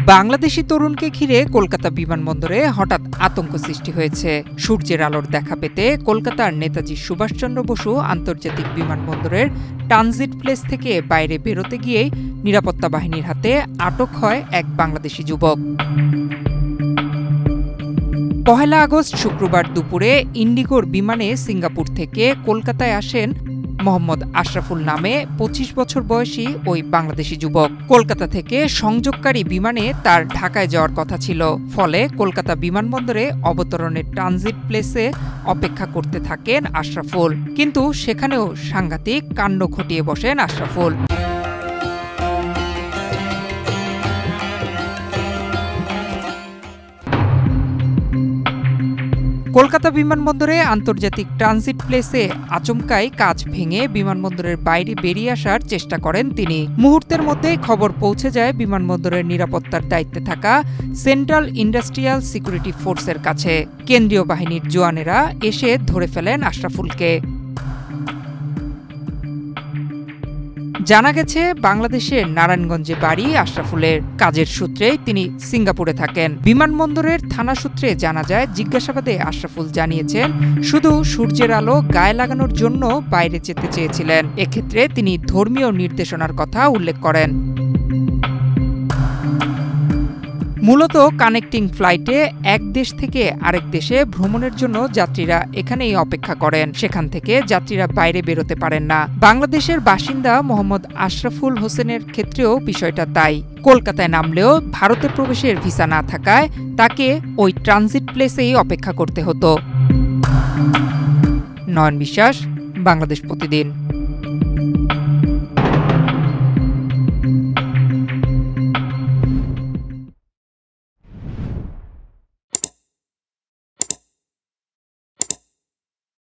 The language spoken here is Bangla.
বাংলাদেশি তরুণকে ঘিরে কলকাতা বিমানবন্দরে হঠাৎ আতঙ্ক সৃষ্টি হয়েছে। সূর্যের আলোর দেখা পেতে কলকাতার নেতাজি সুভাষচন্দ্র বসু আন্তর্জাতিক বিমানবন্দরের ট্রানজিট প্লেস থেকে বাইরে বেরোতে গিয়েই নিরাপত্তা বাহিনীর হাতে আটক হয় এক বাংলাদেশি যুবক। ১ আগস্ট শুক্রবার দুপুরে ইন্ডিগোর বিমানে সিঙ্গাপুর থেকে কলকাতায় আসেন মোহাম্মদ আশরাফুল নামে ২৫ বছর বয়সী ওই বাংলাদেশি যুবক। কলকাতা থেকে সংযোগকারী বিমানে তার ঢাকায় যাওয়ার কথা ছিল। ফলে কলকাতা বিমানবন্দরে অবতরণের ট্রানজিট প্লেসে অপেক্ষা করতে থাকেন আশরাফুল। কিন্তু সেখানেও সাংঘাতিক কাণ্ড ঘটিয়ে বসেন আশরাফুল। কলকাতা বিমানবন্দরে আন্তর্জাতিক ট্রানজিট প্লেসে আচমকাই কাচ ভেঙে বিমানবন্দরের বাইরে বেরিয়ে আসার চেষ্টা করেন তিনি। মুহূর্তের মধ্যেই খবর পৌঁছে যায় বিমানবন্দরের নিরাপত্তার দায়িত্বে থাকা সেন্ট্রাল ইন্ডাস্ট্রিয়াল সিকিউরিটি ফোর্সের কাছে। কেন্দ্রীয় বাহিনীর জওয়ানেরা এসে ধরে ফেলেন আশরাফুলকে। জানা গেছে বাংলাদেশের নারায়ণগঞ্জে বাড়ি আশরাফুলের। কাজের সূত্রে তিনি সিঙ্গাপুরে থাকেন। বিমানবন্দরের থানা সূত্রে জানা যায়, জিজ্ঞাসাবাদে আশরাফুল জানিয়েছেন শুধু সূর্যের আলো গায়ে লাগানোর জন্য বাইরে যেতে চেয়েছিলেন। এক্ষেত্রে তিনি ধর্মীয় নির্দেশনার কথা উল্লেখ করেন। মূলত কানেক্টিং ফ্লাইটে এক দেশ থেকে আরেক দেশে ভ্রমণের জন্য যাত্রীরা এখানেই অপেক্ষা করেন। সেখান থেকে যাত্রীরা বাইরে বেরোতে পারেন না। বাংলাদেশের বাসিন্দা মোহাম্মদ আশরাফুল হোসেনের ক্ষেত্রেও বিষয়টা তাই। কলকাতায় নামলেও ভারতে প্রবেশের ভিসা না থাকায় তাকে ওই ট্রানজিট প্লেসেই অপেক্ষা করতে হতো। নয়ন বিশ্বাস, বাংলাদেশ প্রতিদিন।